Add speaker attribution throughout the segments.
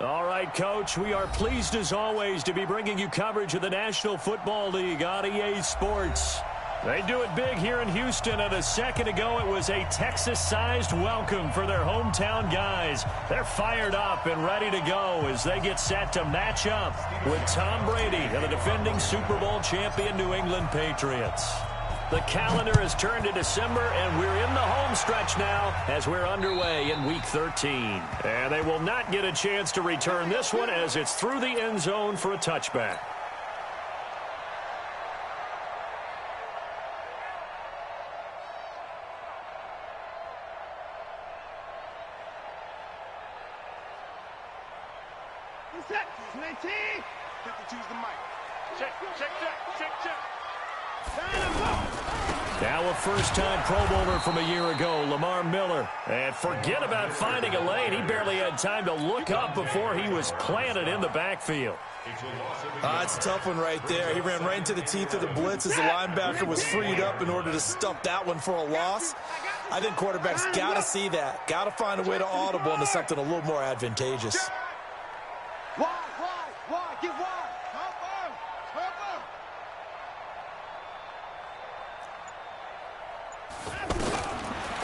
Speaker 1: All right, Coach, we are pleased as always to be bringing you coverage of the National Football League on EA Sports. They do it big here in Houston, and a second ago it was a Texas-sized welcome for their hometown guys. They're fired up and ready to go as they get set to match up with Tom Brady and the defending Super Bowl champion New England Patriots. The calendar has turned to December, and we're in the home stretch now as we're underway in Week 13. And they will not get a chance to return this one as it's through the end zone for a touchback.
Speaker 2: Set, 19. 52's the mic. Check.
Speaker 1: Now a first-time Pro Bowler from a year ago, Lamar Miller. And forget about finding a lane. He barely had time to look up before he was planted in the backfield.
Speaker 3: It's a tough one right there. He ran right into the teeth of the blitz as the linebacker was freed up in order to stuff that one for a loss. I think quarterbacks got to see that. Got to find a way to audible into something a little more advantageous.
Speaker 2: Wide, get wide.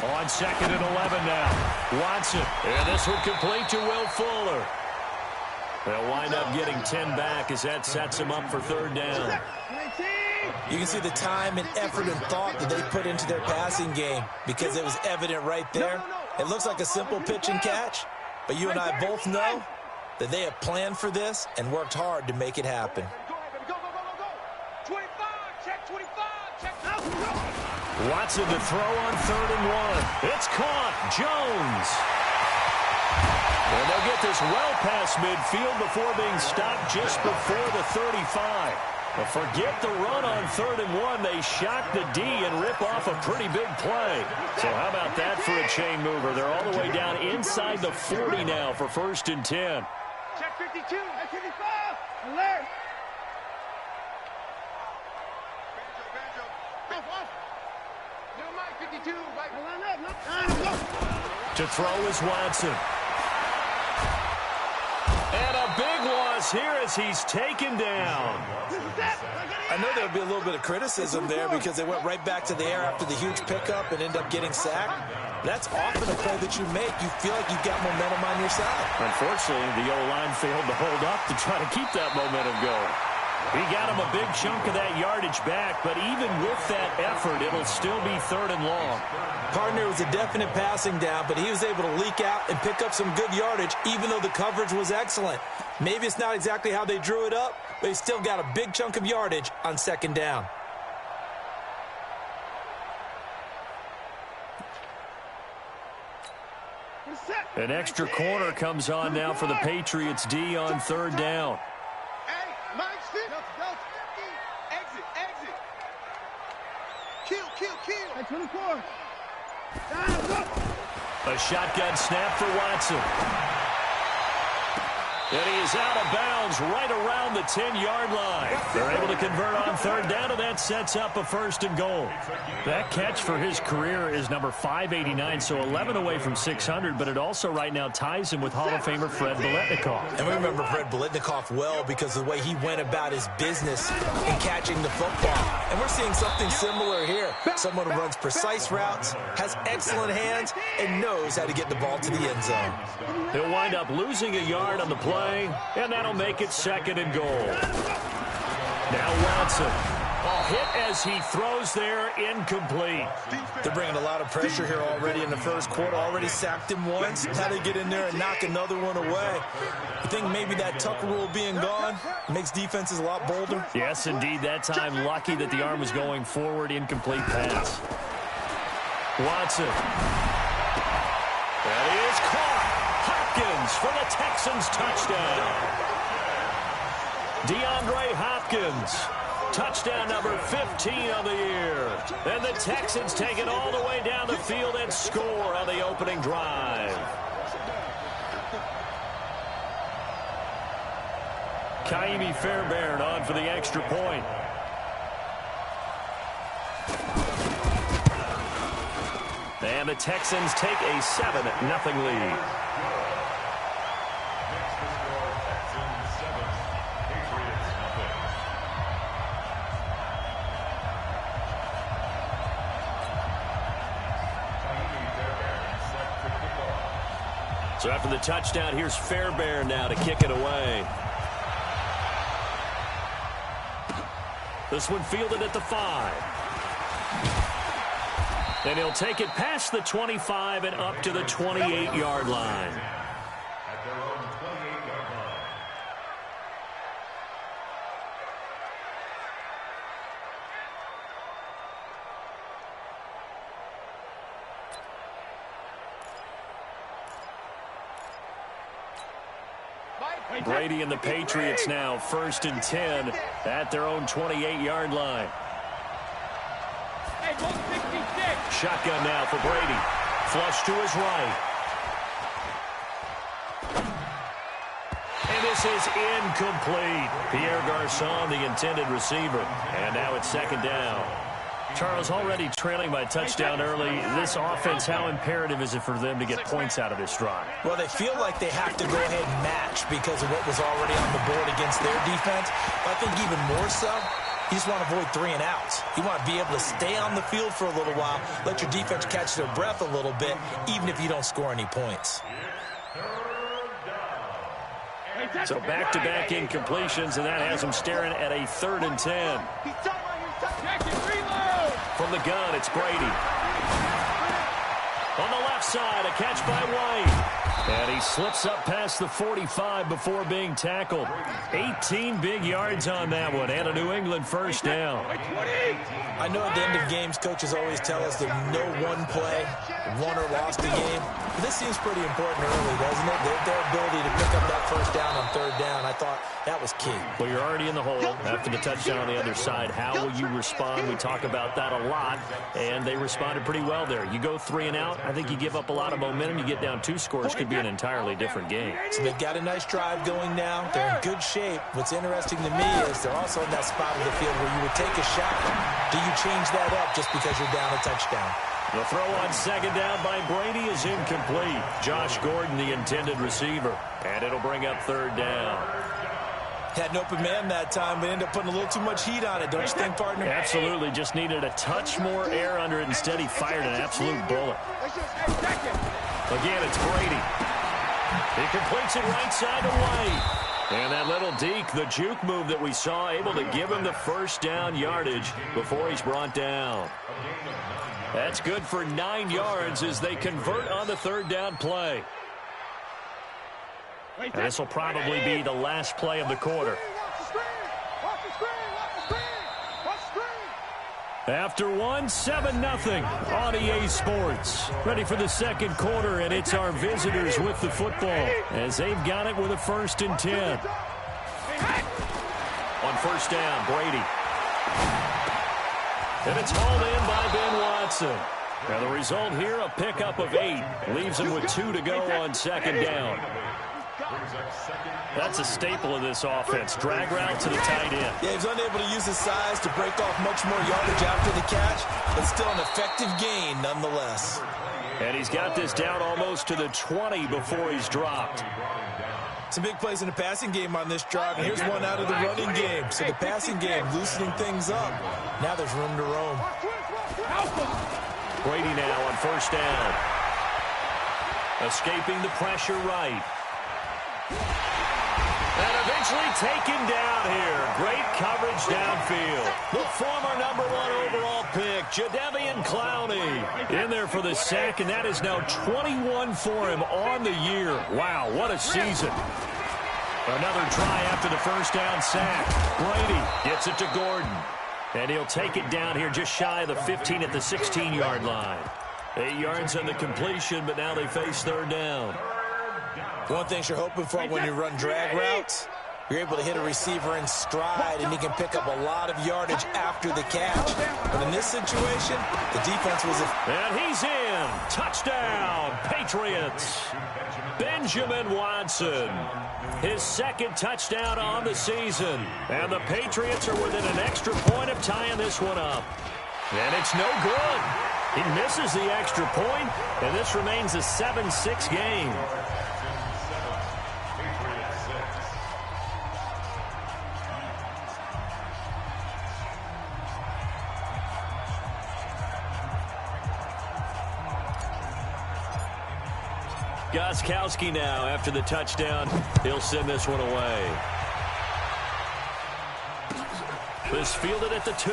Speaker 1: On 2nd and 11 now. Watson. And this one complete to Will Fuller. They'll wind up getting 10 back as that sets him up for third down.
Speaker 3: You can see the time and effort and thought that they put into their passing game because it was evident right there. It looks like a simple pitch and catch, but you and I both know that they have planned for this and worked hard to make it happen.
Speaker 2: Go. 25, check 25, check.
Speaker 1: Watson to throw on 3rd and 1. It's caught. Jones. And they'll get this well past midfield before being stopped just before the 35. But forget the run on 3rd and 1. They shock the D and rip off a pretty big play. So how about that for a chain mover? They're all the way down inside the 40 now for 1st and 10.
Speaker 2: Check 52, 55, alert.
Speaker 1: To throw is Watson. And a big loss here as he's taken down.
Speaker 3: I know there would be a little bit of criticism there because they went right back to the air after the huge pickup and ended up getting sacked. That's often a play that you make. You feel like you've got momentum on your side.
Speaker 1: Unfortunately, the O-line failed to hold up to try to keep that momentum going. He got him a big chunk of that yardage back, but even with that effort, it'll still be 3rd and long.
Speaker 3: Partner was a definite passing down, but he was able to leak out and pick up some good yardage, even though the coverage was excellent. Maybe it's not exactly how they drew it up, but he still got a big chunk of yardage on 2nd down.
Speaker 1: An extra corner comes on now for the Patriots D on 3rd down.
Speaker 2: Kill. 24.
Speaker 1: A shotgun snap for Watson. And he is out of bounds right around the 10-yard line. They're able to convert on 3rd down, and that sets up a 1st and goal. That catch for his career is number 589, so 11 away from 600, but it also right now ties him with Hall of Famer Fred Biletnikoff.
Speaker 3: And we remember Fred Biletnikoff well because of the way he went about his business in catching the football. And we're seeing something similar here. Someone who runs precise routes, has excellent hands, and knows how to get the ball to the end zone.
Speaker 1: He'll wind up losing a yard on the play, and that'll make it 2nd and goal. Now Watson. A hit as he throws there, incomplete.
Speaker 3: They're bringing a lot of pressure here already in the first quarter. Already sacked him once. Now they get in there and knock another one away. I think maybe that tuck rule being gone makes defenses a lot bolder.
Speaker 1: Yes, indeed. That time lucky that the arm was going forward. Incomplete pass. Watson. That is caught. Hopkins for the Texans touchdown. DeAndre Hopkins. Touchdown number 15 of the year. And the Texans take it all the way down the field and score on the opening drive. Kaimi Fairbairn on for the extra point. And the Texans take a 7-0 lead. So after the touchdown, here's Fairbairn now to kick it away. This one fielded at the 5. And he'll take it past the 25 and up to the 28-yard line.
Speaker 4: At their own 28-yard line.
Speaker 1: Brady and the Patriots now 1st and 10 at their own 28-yard line. Shotgun now for Brady. Flush to his right. And this is incomplete. Pierre Garçon, the intended receiver. And now it's 2nd down. Charles, already trailing by a touchdown early. This offense, how imperative is it for them to get points out of this drive?
Speaker 3: Well, they feel like they have to go ahead and match because of what was already on the board against their defense. But I think even more so, you just want to avoid 3 and outs. You want to be able to stay on the field for a little while, let your defense catch their breath a little bit, even if you don't score any points.
Speaker 1: So back-to-back incompletions, and that has them staring at a 3rd and 10. From the gun, it's Brady. On the left side, a catch by White. And he slips up past the 45 before being tackled. 18 big yards on that one, and a New England 1st down.
Speaker 3: I know at the end of games, coaches always tell us that no one play won or lost a game. But this seems pretty important early, doesn't it? Their ability to pick up that 1st down on 3rd down, I thought that was key.
Speaker 1: Well, you're already in the hole after the touchdown on the other side. How will you respond? We talk about that a lot, and they responded pretty well there. You go 3 and out, I think you give up a lot of momentum. You get down 2 scores, could be an entirely different game.
Speaker 3: So they've got a nice drive going now. They're in good shape. What's interesting to me is they're also in that spot of the field where you would take a shot. Do you change that up just because you're down a touchdown?
Speaker 1: The throw on 2nd down by Brady is incomplete. Josh Gordon, the intended receiver. And it'll bring up 3rd down.
Speaker 3: Had an open man that time, but ended up putting a little too much heat on it, don't you think, partner?
Speaker 1: Absolutely. Just needed a touch more air under it. Instead, he fired an absolute bullet. Again, it's Brady. He completes it right side to White. And that little deke, the juke move that we saw, able to give him the 1st down yardage before he's brought down. That's good for 9 yards as they convert on the 3rd down play. And this will probably be the last play of the quarter. After one, 7-0 on EA Sports. Ready for the 2nd quarter, and it's our visitors with the football as they've got it with a 1st and 10. On 1st down, Brady. And it's hauled in by Ben Watson. Now the result here, a pickup of 8. Leaves him with 2 to go on 2nd down. That's a staple of this offense. Drag route to the tight end.
Speaker 3: Yeah, he was unable to use his size to break off much more yardage after the catch, but still an effective gain nonetheless.
Speaker 1: And he's got this down almost to the 20 before he's dropped.
Speaker 3: Some big plays in the passing game on this drive, and here's one out of the running game. So the passing game loosening things up. Now there's room to roam.
Speaker 1: Brady now on 1st down. Escaping the pressure right. And eventually taken down here. Great coverage downfield. The former #1 overall pick, Jadeveon Clowney, in there for the sack, and that is now 21 for him on the year. Wow, what a season. Another try after the 1st down sack. Brady gets it to Gordon. And he'll take it down here just shy of the 15 at the 16-yard line. 8 yards on the completion, but now they face 3rd down.
Speaker 3: One thing you're hoping for when you run drag routes, you're able to hit a receiver in stride, and he can pick up a lot of yardage after the catch. But in this situation, the defense was...
Speaker 1: And he's in. Touchdown, Patriots. Benjamin Watson. His 2nd touchdown on the season. And the Patriots are within an extra point of tying this one up. And it's no good. He misses the extra point, and this remains a 7-6 game. Gostkowski now after the touchdown. He'll send this one away. This fielded at the 2.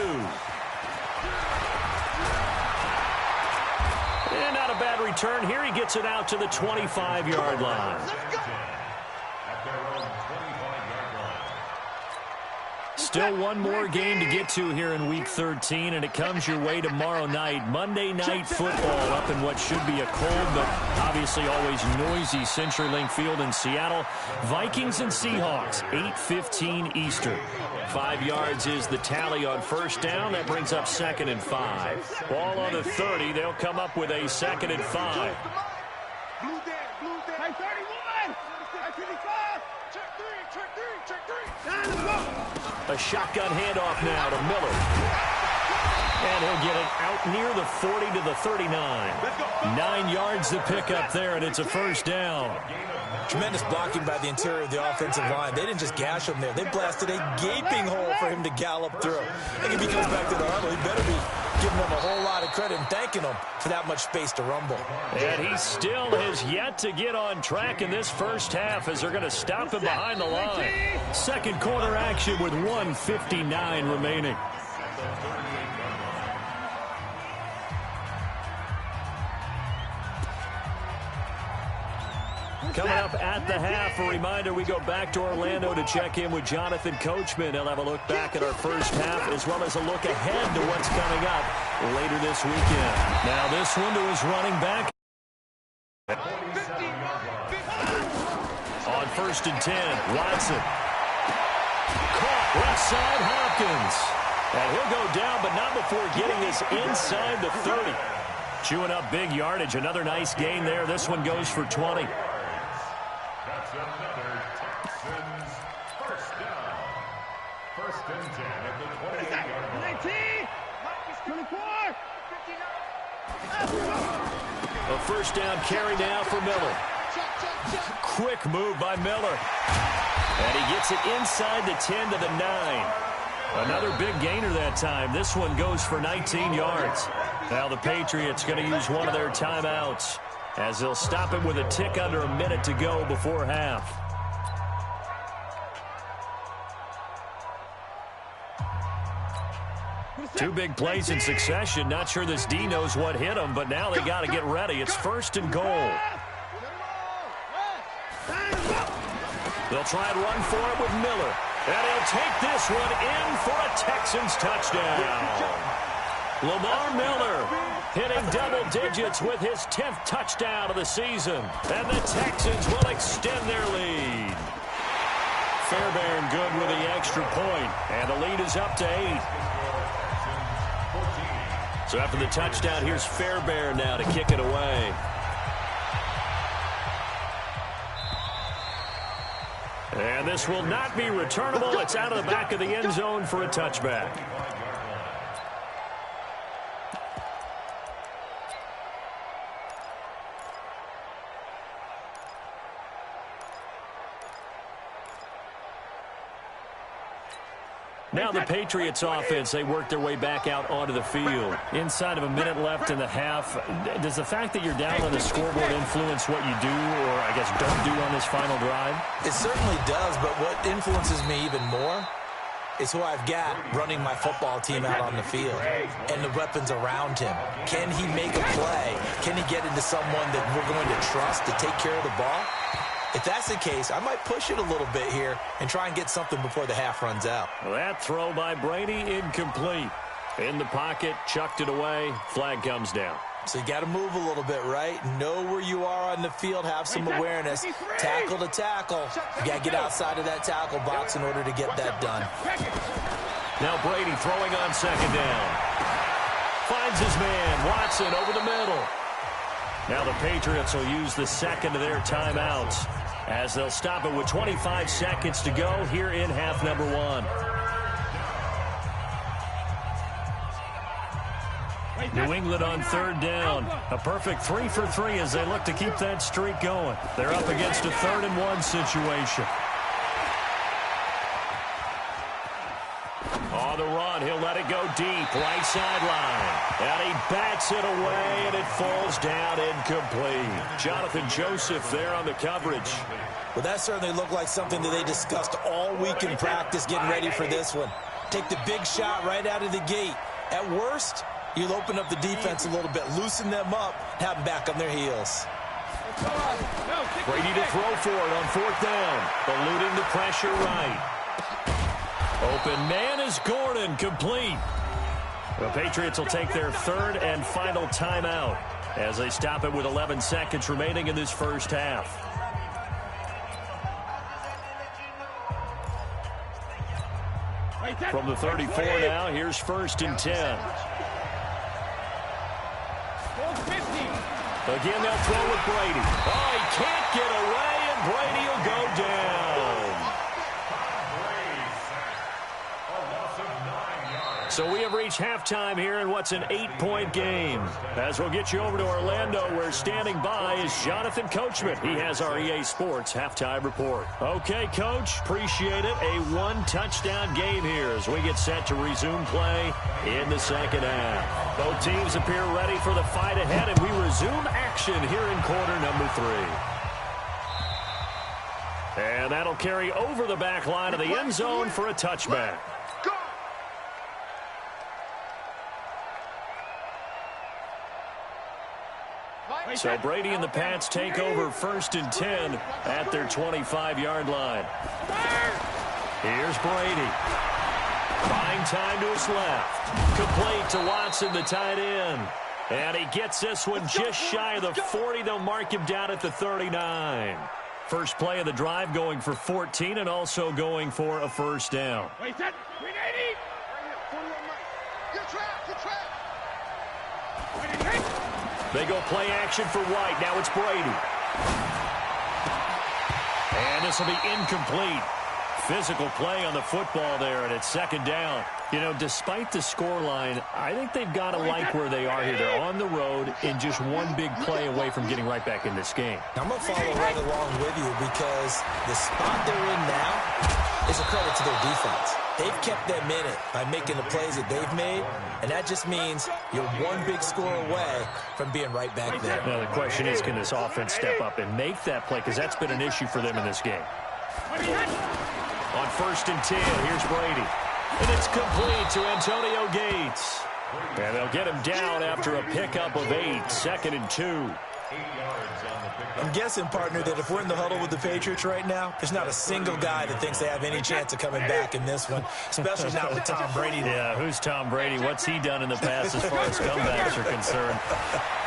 Speaker 1: And not a bad return here. He gets it out to the 25-yard line. Still one more game to get to here in Week 13, and it comes your way tomorrow night. Monday Night Football up in what should be a cold but obviously always noisy CenturyLink Field in Seattle. Vikings and Seahawks, 8:15 Eastern. 5 yards is the tally on first down. That brings up 2nd and 5. Ball on the 30. They'll come up with a 2nd and 5.
Speaker 2: Blue dead. Hey, 31. Hey, 55. Check three.
Speaker 1: A shotgun handoff now to Miller. And he'll get it out near the 40 to the 39. 9 yards to pick up there, and it's a first down.
Speaker 3: Tremendous blocking by the interior of the offensive line. They didn't just gash him there. They blasted a gaping hole for him to gallop through. I think if he comes back to the huddle, he better be giving them a whole lot of credit and thanking them for that much space to rumble.
Speaker 1: And he still has yet to get on track in this first half as they're going to stop him behind the line. Second quarter action with 1:59 remaining. Coming up at the half, a reminder, we go back to Orlando to check in with Jonathan Coachman. He'll have a look back at our first half as well as a look ahead to what's coming up later this weekend. Now this one to his running back. On 1st and 10, Watson. Caught left side, Hopkins. And he'll go down, but not before getting this inside the 30. Chewing up big yardage. Another nice gain there. This one goes for 20.
Speaker 4: That's another Texans first down. 1st and 10 at the 28-yard line.
Speaker 2: 24.
Speaker 1: A first down carry now for Miller. Quick move by Miller. And he gets it inside the 10 to the 9. Another big gainer that time. This one goes for 19 yards. Now the Patriots going to use one of their timeouts as they'll stop him with a tick under a minute to go before half. Two big plays in succession. Not sure this D knows what hit him, but now they got to get ready. It's 1st and goal. They'll try and run for it with Miller. And he'll take this one in for a Texans touchdown. Lamar Miller hitting double digits with his 10th touchdown of the season. And the Texans will extend their lead. Fairbairn good with the extra point. And the lead is up to 8. So after the touchdown, here's Fairbairn now to kick it away. And this will not be returnable. It's out of the back of the end zone for a touchback. Now the Patriots offense, they work their way back out onto the field. Inside of a minute left in the half, does the fact that you're down on the scoreboard influence what you do or, I guess, don't do on this final drive?
Speaker 3: It certainly does, but what influences me even more is who I've got running my football team out on the field and the weapons around him. Can he make a play? Can he get into someone that we're going to trust to take care of the ball? If that's the case, I might push it a little bit here and try and get something before the half runs out.
Speaker 1: That throw by Brady incomplete. In the pocket, chucked it away. Flag comes down.
Speaker 3: So you got to move a little bit, right? Know where you are on the field, have some awareness. Tackle to tackle. You got to get outside of that tackle box in order to get that done.
Speaker 1: Now Brady throwing on 2nd down. Finds his man, Watson, over the middle. Now the Patriots will use the second of their timeouts as they'll stop it with 25 seconds to go here in half number 1. New England on 3rd down. A perfect 3 for 3 as they look to keep that streak going. They're up against a 3rd and 1 situation. On the run, he'll let it go deep, right sideline. And he bats it away, and it falls down incomplete. Jonathan Joseph there on the coverage.
Speaker 3: Well, that certainly looked like something that they discussed all week in practice getting ready for this one. Take the big shot right out of the gate. At worst, you'll open up the defense a little bit, loosen them up, have them back on their heels.
Speaker 1: Brady to throw for it on fourth down. Eluding the pressure right. Open man is Gordon, complete. The Patriots will take their third and final timeout as they stop it with 11 seconds remaining in this first half. From the 34 now, here's first and 10. Again, they'll throw with Brady. Oh, he can't get away, and Brady will go down. So we have reached halftime here in what's an 8-point game. As we'll get you over to Orlando, where standing by is Jonathan Coachman. He has our EA Sports halftime report. Okay, Coach, appreciate it. A one-touchdown game here as we get set to resume play in the second half. Both teams appear ready for the fight ahead, and we resume action here in quarter number 3. And that'll carry over the back line of the end zone for a touchback. So Brady and the Pats take over first and 10 at their 25-yard line. Here's Brady. Buying time to his left. Complete to Watson, the tight end. And he gets this one just shy of the 40. They'll mark him down at the 39. First play of the drive going for 14 and also going for a first down.
Speaker 2: Wait, that 380. Good trap.
Speaker 1: They go play action for White. Now it's Brady. And this will be incomplete. Physical play on the football there, and it's second down. You know, despite the scoreline, I think they've got to like where they are here. They're on the road in just one big play away from getting right back in this game.
Speaker 3: I'm going to follow right along with you because the spot they're in now is a credit to their defense. They've kept them in it by making the plays that they've made, and that just means you're one big score away from being right back there.
Speaker 1: Now, the question is, can this offense step up and make that play? Because that's been an issue for them in this game. On first and 10, here's Brady. And it's complete to Antonio Gates. And they'll get him down after a pickup of 8, second and 2.
Speaker 3: I'm guessing, partner, that if we're in the huddle with the Patriots right now, there's not a single guy that thinks they have any chance of coming back in this one, especially not with Tom Brady.
Speaker 1: Yeah, who's Tom Brady? What's he done in the past as far as comebacks are concerned?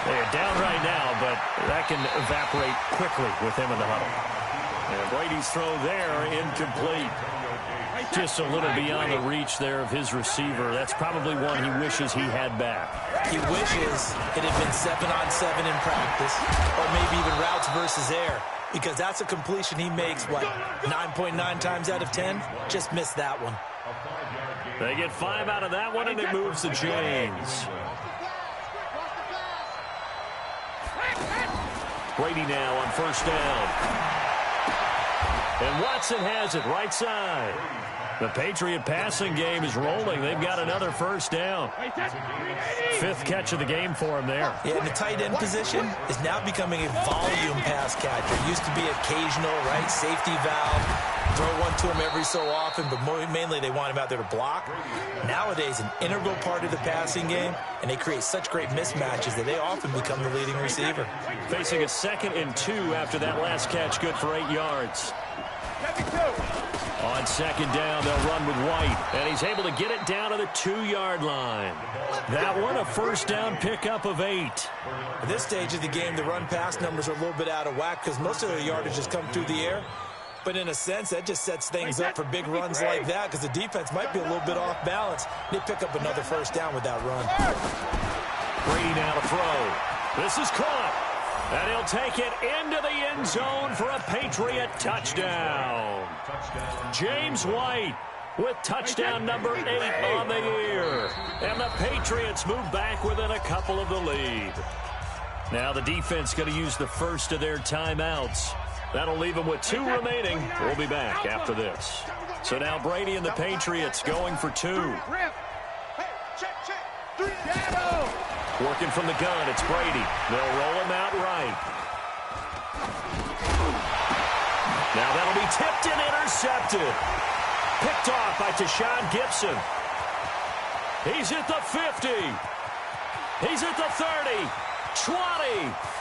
Speaker 1: They're down right now, but that can evaporate quickly with him in the huddle. And Brady's throw there, incomplete. Just a little beyond the reach there of his receiver. That's probably one he wishes he had back.
Speaker 3: He wishes it had been 7-on-7 in practice, or maybe even routes versus air, because that's a completion he makes, 9.9 times out of 10? Just missed that one.
Speaker 1: They get 5 out of that one, and it moves the chains. Brady now on first down. And Watson has it right side. The Patriot passing game is rolling. They've got another first down. 5th catch of the game for him there.
Speaker 3: Yeah, and the tight end position is now becoming a volume pass catcher. Used to be occasional, right, safety valve. Throw one to him every so often, but mainly they want him out there to block. Nowadays, an integral part of the passing game, and they create such great mismatches that they often become the leading receiver.
Speaker 1: Facing a 2nd and 2 after that last catch, good for 8 yards. On second down, they'll run with White, and he's able to get it down to the 2-yard line. That one, a first down pickup of 8.
Speaker 3: At this stage of the game, the run-pass numbers are a little bit out of whack because most of their yardage has come through the air. But in a sense, that just sets things up for big runs like that because the defense might be a little bit off balance. They pick up another first down with that run.
Speaker 1: Brady now to throw. This is caught. And he'll take it into the end zone for a Patriot touchdown. James White with touchdown number 8 on the year. And the Patriots move back within a couple of the lead. Now the defense going to use the first of their timeouts. That'll leave them with 2 remaining. We'll be back after this. So now Brady and the Patriots going for 2. Working from the gun, it's Brady. They'll roll him out right. Now that'll be tipped and intercepted. Picked off by Tashawn Gibson. He's at the 50. He's at the 30. 20,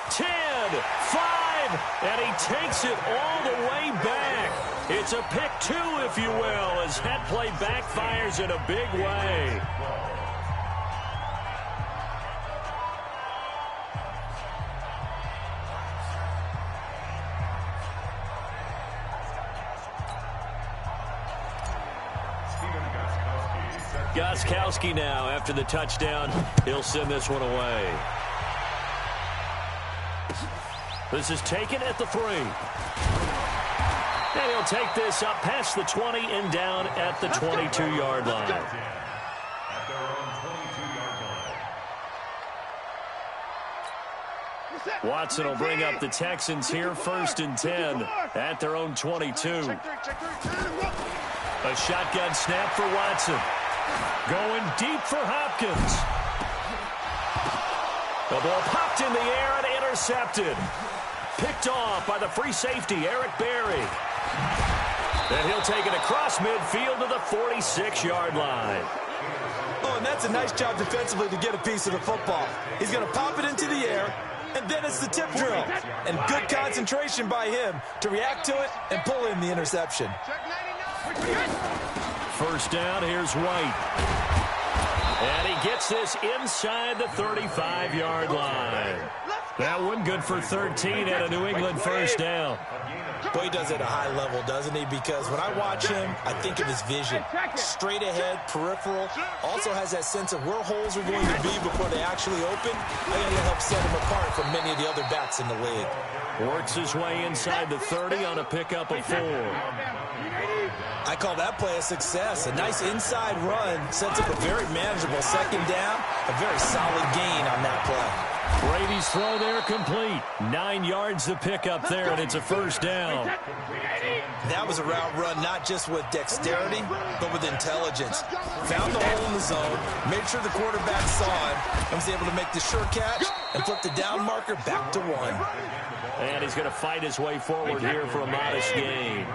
Speaker 1: 10, 5, and he takes it all the way back. It's a pick 2, if you will, as that play backfires in a big way. Gostkowski now after the touchdown. He'll send this one away. This is taken at the 3. And he'll take this up past the 20 and down at the 22-yard line. Watson will bring up the Texans here, 1st and 10 at their own 22. A shotgun snap for Watson. Going deep for Hopkins. The ball popped in the air and intercepted. Picked off by the free safety, Eric Berry. Then he'll take it across midfield to the 46-yard line.
Speaker 3: Oh, and that's a nice job defensively to get a piece of the football. He's going to pop it into the air, and then it's the tip drill. And good concentration by him to react to it and pull in the interception.
Speaker 1: First down, here's White. And he gets this inside the 35-yard line. That one good for 13 and a New England first down.
Speaker 3: Boy, he does it at a high level, doesn't he? Because when I watch him, I think of his vision. Straight ahead, peripheral. Also has that sense of where holes are going to be before they actually open. I think it'll help set him apart from many of the other backs in the league.
Speaker 1: Works his way inside the 30 on a pickup of 4.
Speaker 3: I call that play a success. A nice inside run sets up a very manageable second down. A very solid gain on that play.
Speaker 1: Brady's throw there complete. 9 yards to pick up there, and it's a first down.
Speaker 3: That was a route run not just with dexterity, but with intelligence. Found the hole in the zone, made sure the quarterback saw him, and was able to make the sure catch and flip the down marker back to 1.
Speaker 1: And he's going to fight his way forward here for a modest gain.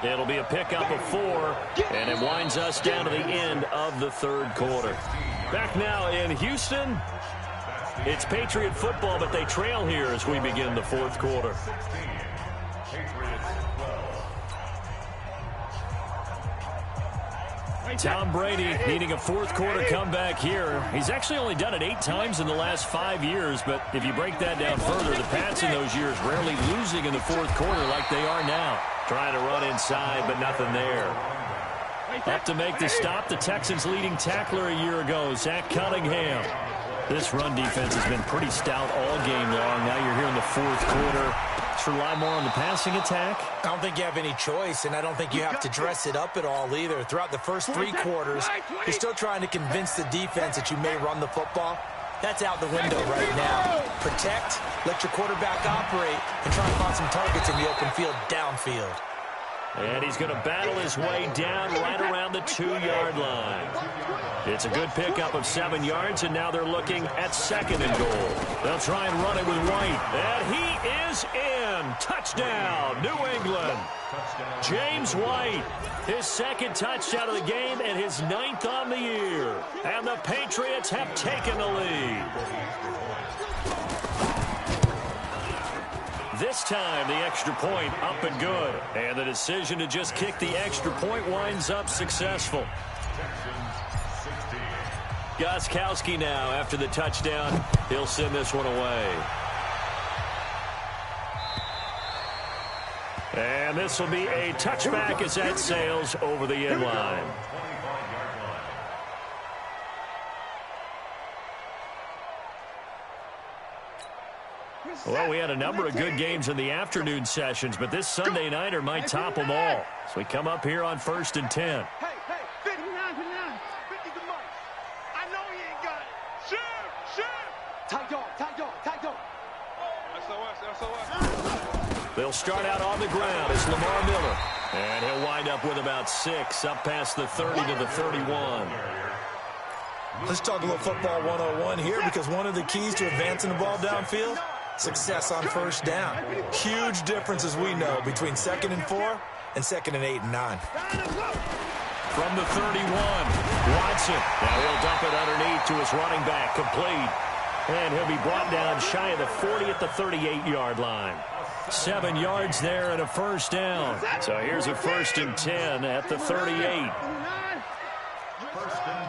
Speaker 1: It'll be a pickup of 4, and it winds us down to the end of the third quarter. Back now in Houston. It's Patriot football, but they trail here as we begin the fourth quarter. Tom Brady needing a fourth quarter comeback here. He's actually only done it 8 times in the last 5 years, but if you break that down further, the Pats in those years rarely losing in the fourth quarter like they are now. Trying to run inside, but nothing there. Up to make the stop, the Texans' leading tackler a year ago, Zach Cunningham. This run defense has been pretty stout all game long. Now you're here in the fourth quarter. Just rely more on the passing attack.
Speaker 3: I don't think you have any choice, and I don't think you have to dress it up at all either. Throughout the first 3 quarters, you're still trying to convince the defense that you may run the football. That's out the window right now. Protect, let your quarterback operate, and try and find some targets in the open field downfield.
Speaker 1: And he's going to battle his way down right around the 2-yard line. It's a good pickup of 7 yards, and now they're looking at 2nd and goal. They'll try and run it with White. And he is in. Touchdown, New England. James White, his 2nd touchdown of the game and his 9th on the year. And the Patriots have taken the lead. This time, the extra point up and good. And the decision to just kick the extra point winds up successful. Gostkowski now after the touchdown. He'll send this one away. And this will be a touchback as that sails over the end line. Well, we had a number of good games in the afternoon sessions, but this Sunday nighter might top them all. So we come up here on 1st and 10.
Speaker 2: Hey, 59, 50 the money. I know he ain't got it. Shoot. Tight dog. SOS.
Speaker 1: They'll start out on the ground as Lamar Miller. And he'll wind up with about 6, up past the 30 to the 31.
Speaker 3: Let's talk a little football 101 here, because one of the keys to advancing the ball downfield, success on first down. Huge difference, as we know, between 2nd and 4 and 2nd and 8 and 9.
Speaker 1: From the 31, Watson. Now he'll dump it underneath to his running back, complete. And he'll be brought down shy of the 40 at the 38-yard line. 7 yards there and a first down. So here's a 1st and 10 at the 38.
Speaker 4: 1st and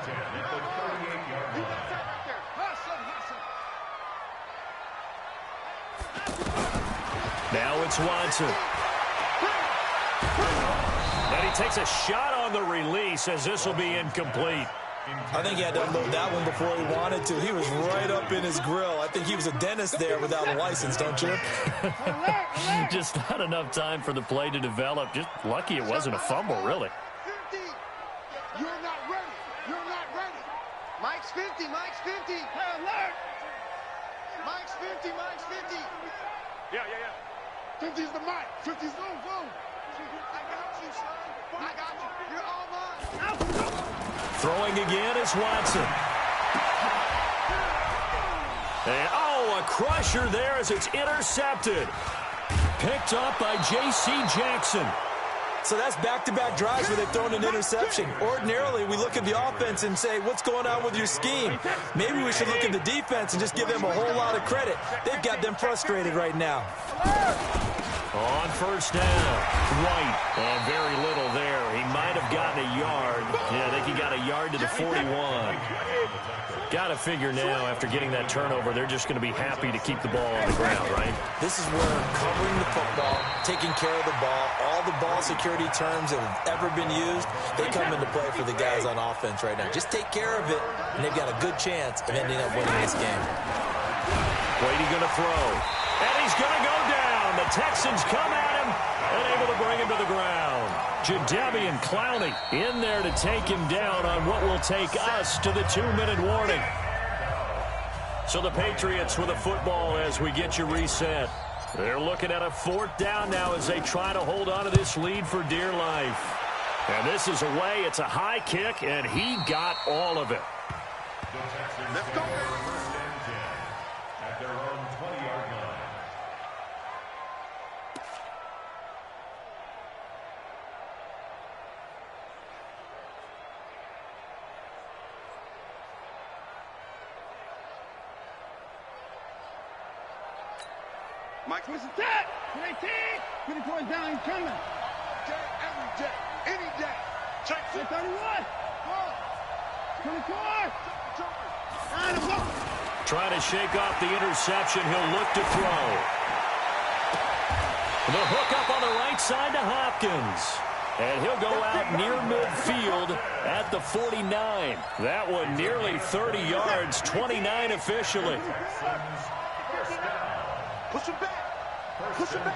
Speaker 4: 10 at the 38-yard line.
Speaker 1: Now it's Watson. And he takes a shot on the release, as this will be incomplete.
Speaker 3: I think he had to unload that one before he wanted to. He was right up in his grill. I think he was a dentist there without a license, don't you?
Speaker 1: Just not enough time for the play to develop. Just lucky it wasn't a fumble, really.
Speaker 2: 50. You're not ready. You're not ready. Mike's 50. Mike's 50. Hey, alert. Mike's 50. Mike's 50. Yeah. 50's the mic. 50's the phone. I got you, son. I got you. You're all mine.
Speaker 1: Throwing again is Watson. And, a crusher there as it's intercepted. Picked up by J.C. Jackson.
Speaker 3: So that's back-to-back drives where they've thrown an interception. Ordinarily, we look at the offense and say, what's going on with your scheme? Maybe we should look at the defense and just give them a whole lot of credit. They've got them frustrated right now.
Speaker 1: On first down, White, and very little there. He might have gotten a yard. Yeah, I think he got a yard to the 41. Got to figure now, after getting that turnover, they're just going to be happy to keep the ball on the ground, right?
Speaker 3: This is where covering the football, taking care of the ball, all the ball security terms that have ever been used, they come into play for the guys on offense right now. Just take care of it, and they've got a good chance of ending up winning this game.
Speaker 1: Brady going to throw, and he's going to go down. The Texans come at him and able to bring him to the ground. Jadeveon Clowney in there to take him down on what will take us to the 2-minute warning. So the Patriots with a football as we get you reset. They're looking at a 4th down now as they try to hold on to this lead for dear life. And this is away. It's a high kick, and he got all of it.
Speaker 2: Let's go.
Speaker 4: At their own 20-yard line.
Speaker 2: Mike, what's the tap? 20 points down, he's coming. Day, every day, any day. Check 31. 24.
Speaker 1: Trying to shake off the interception. He'll look to throw. The hook up on the right side to Hopkins. And he'll go out near midfield at the 49. That one nearly 30 yards, 29 officially.
Speaker 2: Push him back. Push him back.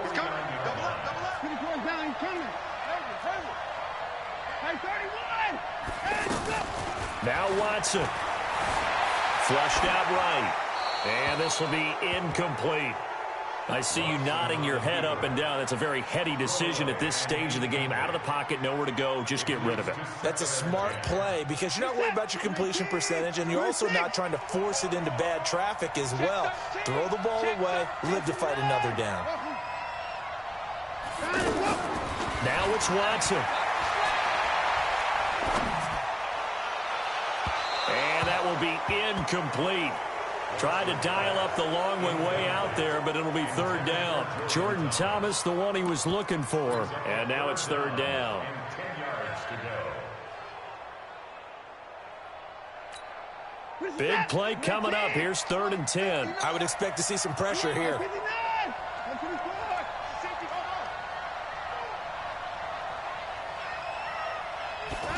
Speaker 2: He's coming. Double up. 20 points down, he's coming. Hey, 31.
Speaker 1: Now Watson. Flushed out right. And this will be incomplete. I see you nodding your head up and down. That's a very heady decision at this stage of the game. Out of the pocket, nowhere to go. Just get rid of it.
Speaker 3: That's a smart play because you're not worried about your completion percentage, and you're also not trying to force it into bad traffic as well. Throw the ball away, live to fight another down.
Speaker 1: Now it's Watson. And that will be incomplete. Tried to dial up the long way out there, but it'll be 3rd down. Jordan Thomas, the one he was looking for. And now it's 3rd down.
Speaker 4: 10 yards to go.
Speaker 1: Big play coming up. Here's 3rd and 10.
Speaker 3: I would expect to see some pressure here.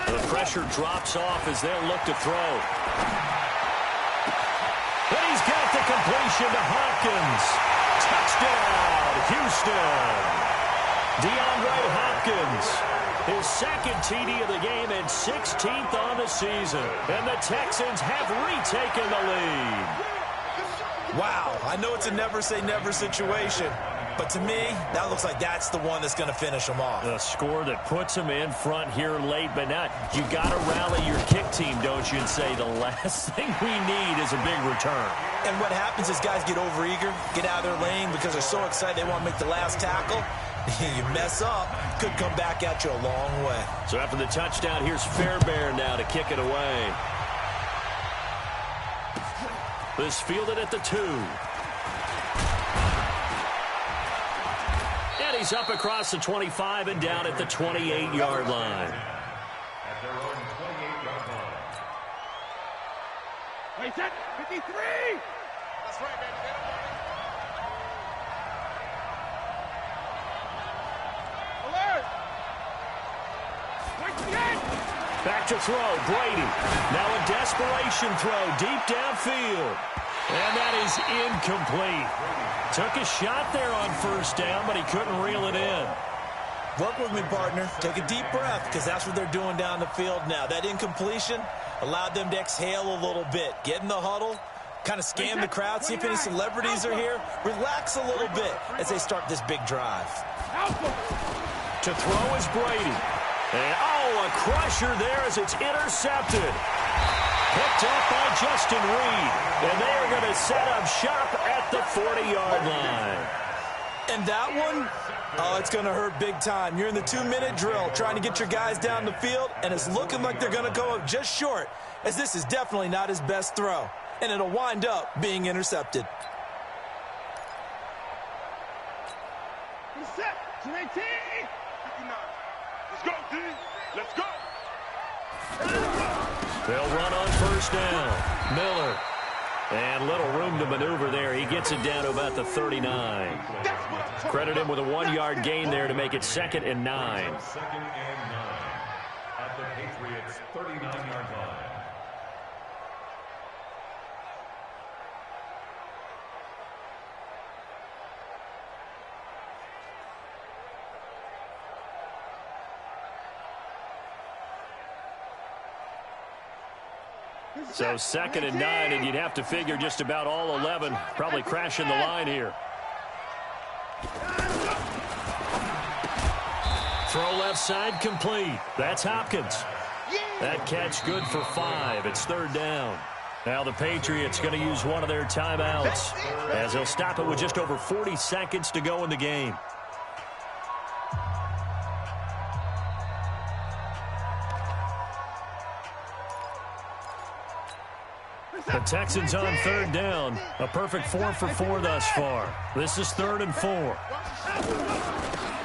Speaker 1: The pressure drops off as they'll look to throw. And he's got the completion to Hopkins. Touchdown, Houston. DeAndre Hopkins, his 2nd TD of the game and 16th on the season. And the Texans have retaken the lead.
Speaker 3: Wow, I know it's a never-say-never situation, But to me, that looks like that's the one that's going to finish them off.
Speaker 1: A score that puts them in front here late, but not. You got to rally your kick team, don't you, and say the last thing we need is a big return.
Speaker 3: And what happens is guys get overeager, get out of their lane because they're so excited they want to make the last tackle. You mess up, could come back at you a long way.
Speaker 1: So after the touchdown, here's Fairbairn now to kick it away. This fielded at the 2. And he's up across the 25 and down at the 28-yard line.
Speaker 4: At their own 28-yard line.
Speaker 2: Wait, set, 53! That's right, baby. Alert! Wait, again!
Speaker 1: Back to throw, Brady. Now a desperation throw deep downfield. And that is incomplete. Took a shot there on first down, but he couldn't reel it in.
Speaker 3: Work with me, partner. Take a deep breath, because that's what they're doing down the field now. That incompletion allowed them to exhale a little bit. Get in the huddle, kind of scan the crowd, see if any celebrities are here. Relax a little bit as they start this big drive.
Speaker 1: To throw is Brady. And, a crusher there as it's intercepted. Picked up by Justin Reed. And they are going to set up shop at the 40-yard line.
Speaker 3: And that one, it's going to hurt big time. You're in the 2-minute drill trying to get your guys down the field, and it's looking like they're going to go up just short, as this is definitely not his best throw. And it'll wind up being intercepted.
Speaker 2: Set, 218! Let's go, D! Let's go!
Speaker 1: They'll run on first down. Miller. And little room to maneuver there. He gets it down to about the 39. Credit him with a 1-yard gain there to make it 2nd and 9.
Speaker 4: 2nd and 9 at the Patriots' 39-yard line.
Speaker 1: So 2nd and 9, and you'd have to figure just about all 11 probably crashing the line here. Throw left side complete. That's Hopkins. That catch good for 5. It's 3rd down. Now the Patriots going to use one of their timeouts as they'll stop it with just over 40 seconds to go in the game. The Texans on 3rd down. A perfect 4 for 4 thus far. This is 3rd and 4.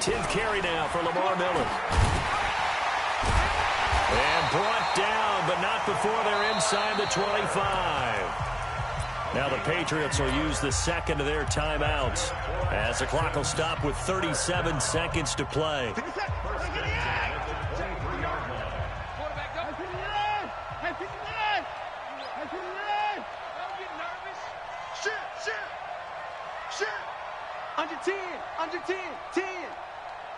Speaker 1: 10th carry now for Lamar Miller. And brought down, but not before they're inside the 25. Now the Patriots will use the 2nd of their timeouts as the clock will stop with 37 seconds to play.
Speaker 2: Under 10, 10.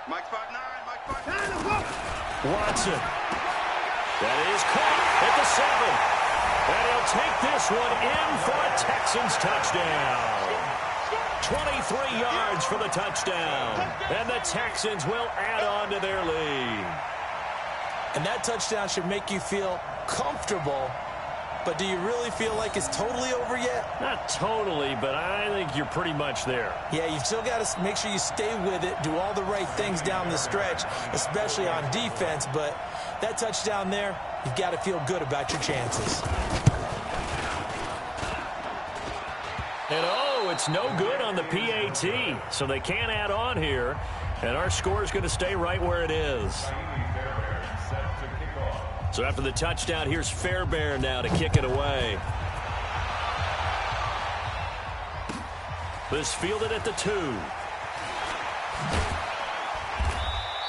Speaker 2: Mike's 5'9", Mike's 5'9".
Speaker 1: Watson. That is caught at the 7. And he'll take this one in for a Texans touchdown. 23 yards for the touchdown. And the Texans will add on to their lead.
Speaker 3: And that touchdown should make you feel comfortable. But do you really feel like it's totally over yet?
Speaker 1: Not totally, but I think you're pretty much there.
Speaker 3: Yeah, you've still got to make sure you stay with it, do all the right things down the stretch, especially on defense. But that touchdown there, you've got to feel good about your chances.
Speaker 1: And it's no good on the PAT, so they can't add on here. And our score is going to stay right where it is. So after the touchdown, here's Fairbairn now to kick it away. This fielded at the 2.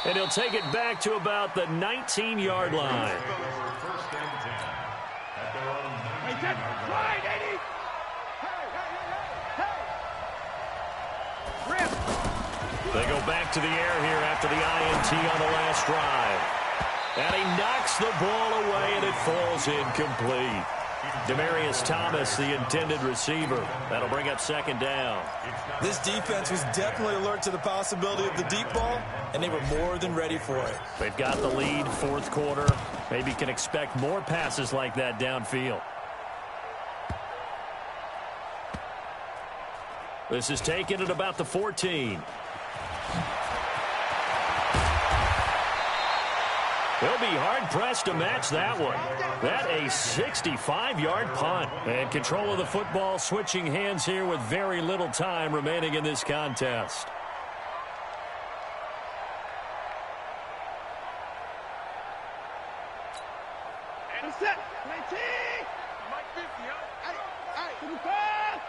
Speaker 1: And he'll take it back to about the 19-yard line. They go back to the air here after the INT on the last drive. And he knocks the ball away, and it falls incomplete. Demaryius Thomas, the intended receiver. That'll bring up second down.
Speaker 3: This defense was definitely alert to the possibility of the deep ball, and they were more than ready for it.
Speaker 1: They've got the lead, fourth quarter. Maybe can expect more passes like that downfield. This is taken at about the 14. He'll be hard-pressed to match that one. That a 65-yard punt. And control of the football switching hands here with very little time remaining in this contest.
Speaker 2: And set. 19. Mike 50, huh? Hey. To the pass.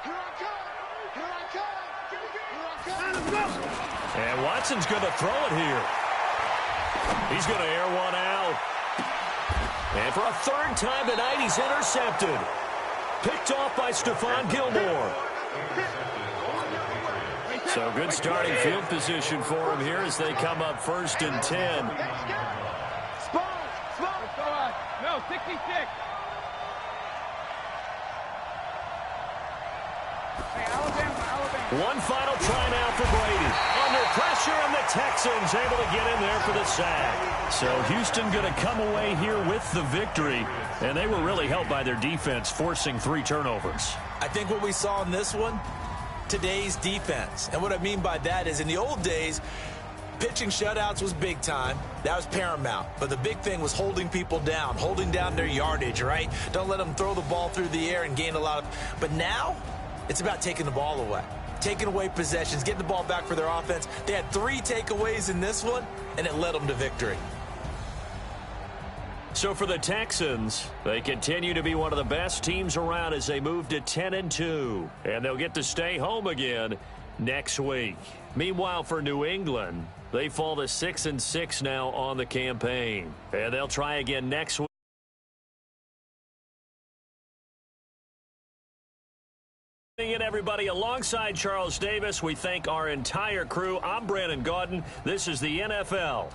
Speaker 2: Here I come. Here I come. Here I come.
Speaker 1: And Watson's going to throw it here. He's going to air one out. And for a third time tonight, he's intercepted. Picked off by Stephon Gilmore. So good starting field position for him here as they come up 1st and 10.
Speaker 2: No, 66.
Speaker 1: One final try now for Brady. Under pressure, and the Texans able to get in there for the sack. So Houston going to come away here with the victory. And they were really helped by their defense, forcing 3 turnovers.
Speaker 3: I think what we saw in this one, today's defense. And what I mean by that is in the old days, pitching shutouts was big time. That was paramount. But the big thing was holding people down, holding down their yardage, right? Don't let them throw the ball through the air and gain a lot of... But now, it's about taking the ball away. Taking away possessions, getting the ball back for their offense. They had 3 takeaways in this one, and it led them to victory.
Speaker 1: So for the Texans, they continue to be one of the best teams around as they move to 10-2. And they'll get to stay home again next week. Meanwhile, for New England, they fall to 6-6 now on the campaign. And they'll try again next week. In everybody, alongside Charles Davis, we thank our entire crew. I'm Brandon Gaudin. This is the NFL.